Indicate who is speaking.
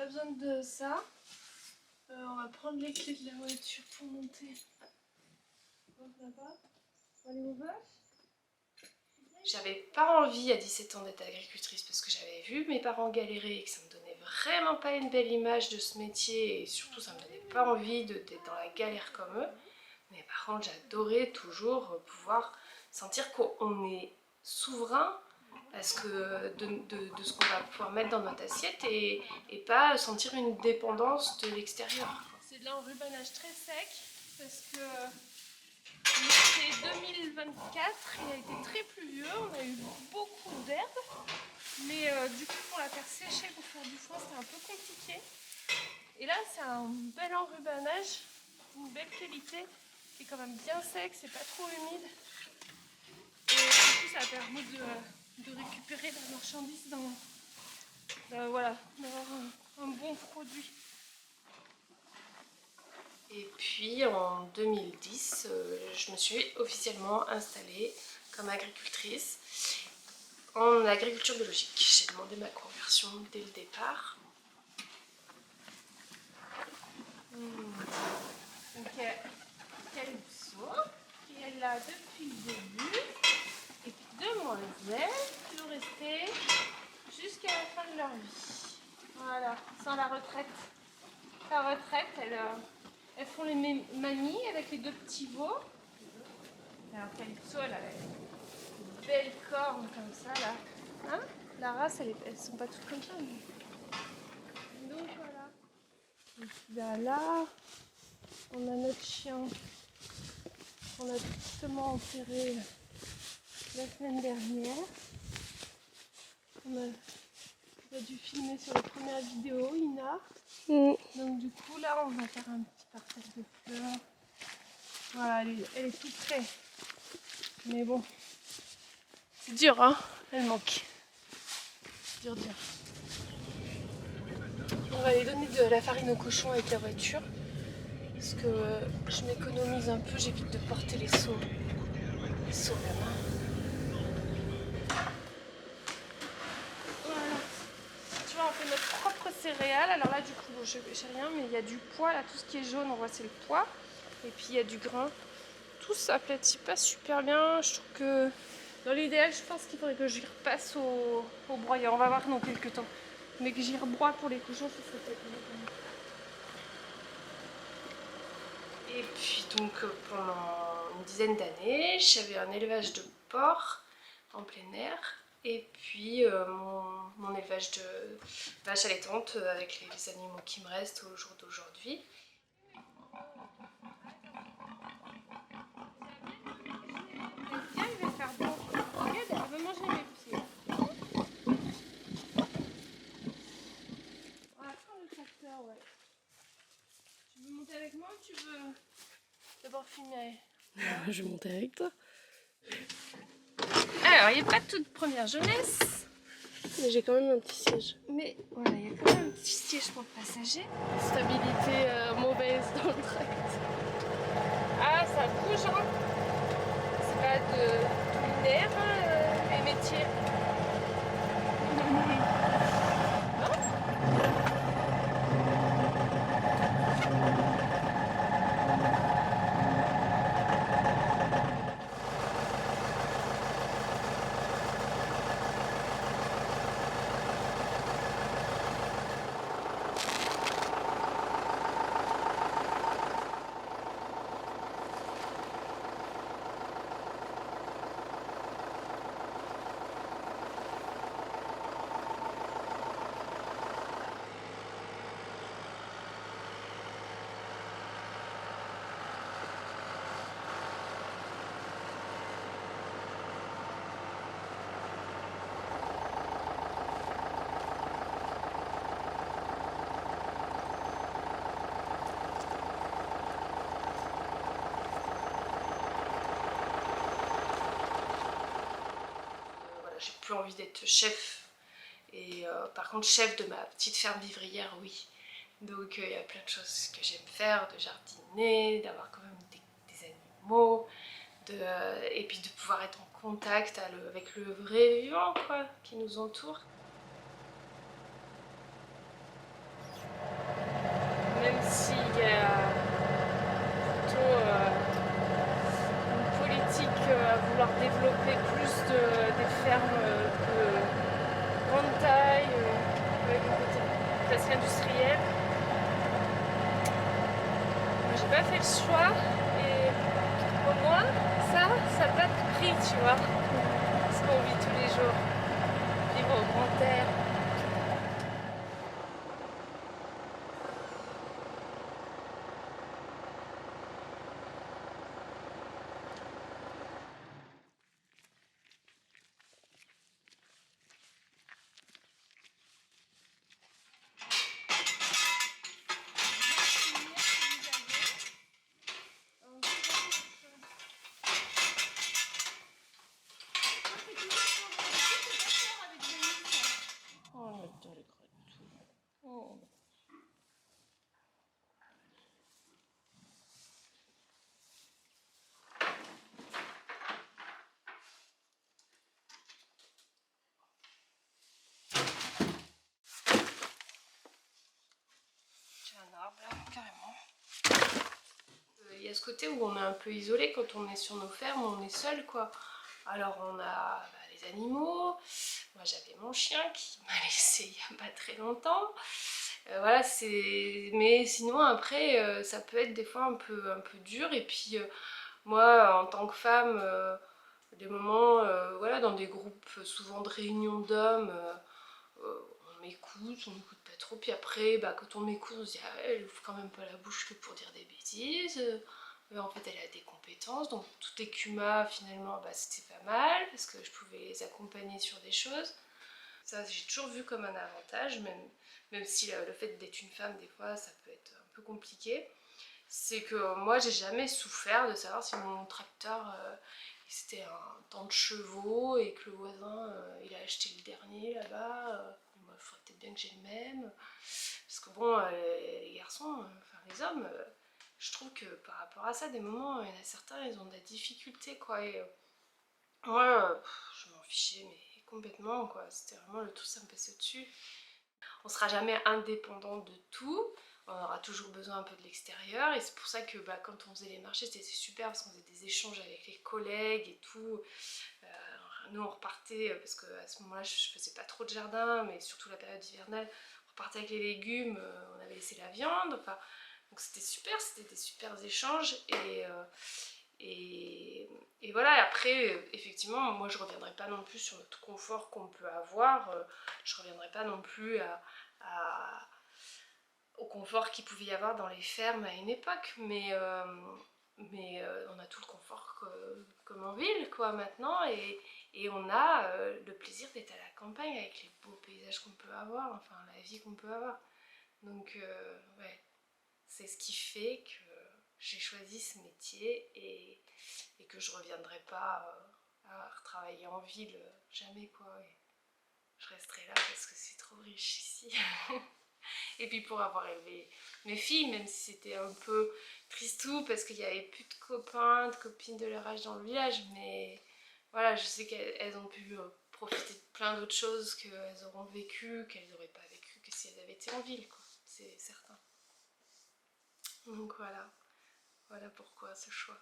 Speaker 1: besoin de ça. On va prendre les clés de la voiture pour monter. J'avais pas envie à 17 ans d'être agricultrice parce que j'avais vu mes parents galérer et que ça me donnait vraiment pas une belle image de ce métier et surtout ça me donnait pas envie d'être dans la galère comme eux. Mais par contre j'adorais toujours pouvoir sentir qu'on est souverain parce que de ce qu'on va pouvoir mettre dans notre assiette et pas sentir une dépendance de l'extérieur. C'est de l'enrubanage très sec parce que l'été 2024 il a été très pluvieux, on a eu beaucoup d'herbe, mais du coup pour la faire sécher pour faire du foin c'était un peu compliqué. Et là c'est un bel enrubanage, une belle qualité, qui est quand même bien sec, c'est pas trop humide. Et du coup ça permet de récupérer la marchandise voilà, d'avoir un bon produit. Et puis en 2010, je me suis officiellement installée comme agricultrice en agriculture biologique. J'ai demandé ma conversion dès le départ. Donc il y a Calypso qui est là depuis le début et puis Demoiselle qui vont rester jusqu'à la fin de leur vie. Voilà, sans la retraite. La retraite, elles font les mamies avec les deux petits veaux. Alors Calypso, elle a une belle corne comme ça là. Hein, la race, elles sont pas toutes comme ça. Mais... Donc voilà. Et puis là, on a notre chien qu'on a tristement enterré la semaine dernière. On a dû filmer sur la première vidéo, Ina. Donc du coup là on va faire un petit partage de fleurs. Voilà, elle est tout près. Mais bon, c'est dur hein, elle manque. Dur. On va aller donner de la farine aux cochons avec la voiture. Parce que je m'économise un peu, j'évite de porter les seaux. Les seaux à la main. Voilà. Tu vois, on fait notre propre céréales. Alors là du coup, bon, je sais rien, mais il y a du pois, là tout ce qui est jaune, on voit c'est le pois. Et puis il y a du grain. Tout s'aplatit pas super bien. Je trouve que dans l'idéal, je pense qu'il faudrait que j'y repasse au broyeur. On va voir dans quelques temps. Mais que j'y rebroie pour les cochons, ça serait peut-être mieux. Et puis donc pendant une dizaine d'années, j'avais un élevage de porcs en plein air. Et puis mon élevage de vaches allaitantes avec les animaux qui me restent au jour d'aujourd'hui. Ouais. Tu veux monter avec moi ou tu veux d'abord filmer?
Speaker 2: Je vais monter avec toi.
Speaker 1: Alors, il n'y a pas de toute première jeunesse.
Speaker 2: Mais j'ai quand même un petit siège.
Speaker 1: Mais voilà, il y a quand même un petit siège pour le passager. Stabilité mauvaise dans le tract. Ah, ça bouge, hein. C'est pas de linéaire, hein, les métiers. J'ai plus envie d'être chef. Et par contre, chef de ma petite ferme vivrière, oui. Donc il y a plein de choses que j'aime faire, de jardiner, d'avoir quand même des animaux, et puis de pouvoir être en contact avec le vrai vivant quoi, qui nous entoure. s'il y a plutôt une politique à vouloir développer plus des fermes de grande taille, avec un côté presque industriel. Moi, j'ai pas fait le choix et pour moi, ça n'a pas de prix, tu vois, ce qu'on vit tous les jours, vivre au grand air. Un arbre là, carrément. Il y a ce côté où on est un peu isolé quand on est sur nos fermes, on est seul quoi. Alors on a les animaux, moi j'avais mon chien qui m'a laissé il n'y a pas très longtemps. Voilà, mais sinon après ça peut être des fois un peu dur et puis moi en tant que femme, des moments voilà, dans des groupes souvent de réunions d'hommes, on m'écoute pas trop, puis après quand on m'écoute on se dit ah, elle ouvre quand même pas la bouche que pour dire des bêtises, en fait elle a des compétences, donc tout écuma finalement c'était pas mal parce que je pouvais les accompagner sur des choses. Ça j'ai toujours vu comme un avantage, même si le fait d'être une femme des fois ça peut être un peu compliqué. C'est que moi j'ai jamais souffert de savoir si mon tracteur c'était un temps de chevaux et que le voisin il a acheté le dernier là-bas. Moi il faudrait peut-être bien que j'ai le même. Parce que bon, les garçons, enfin les hommes, je trouve que par rapport à ça, des moments, il y en a certains, ils ont de la difficulté quoi. Et moi, je m'en fichais mais complètement quoi. C'était vraiment le tout, ça me passait au-dessus. On sera jamais indépendant de tout. On aura toujours besoin un peu de l'extérieur et c'est pour ça que quand on faisait les marchés c'était super parce qu'on faisait des échanges avec les collègues et tout. Nous on repartait parce qu'à ce moment là je faisais pas trop de jardin mais surtout la période hivernale on repartait avec les légumes, on avait laissé la viande, enfin donc c'était super, c'était des super échanges et voilà. Et après effectivement moi je reviendrai pas non plus sur notre confort qu'on peut avoir, je reviendrai pas non plus au confort qu'il pouvait y avoir dans les fermes à une époque, mais on a tout le confort comme en ville quoi maintenant et on a le plaisir d'être à la campagne avec les beaux paysages qu'on peut avoir, enfin la vie qu'on peut avoir. Donc ouais, c'est ce qui fait que j'ai choisi ce métier et que je reviendrai pas à retravailler en ville, jamais quoi. Et je resterai là parce que c'est trop riche ici. Et puis pour avoir élevé mes filles, même si c'était un peu tristou parce qu'il n'y avait plus de copains, de copines de leur âge dans le village, mais voilà, je sais qu'elles ont pu profiter de plein d'autres choses qu'elles auront vécues, qu'elles n'auraient pas vécues que si elles avaient été en ville, quoi, c'est certain. Donc voilà, voilà pourquoi ce choix.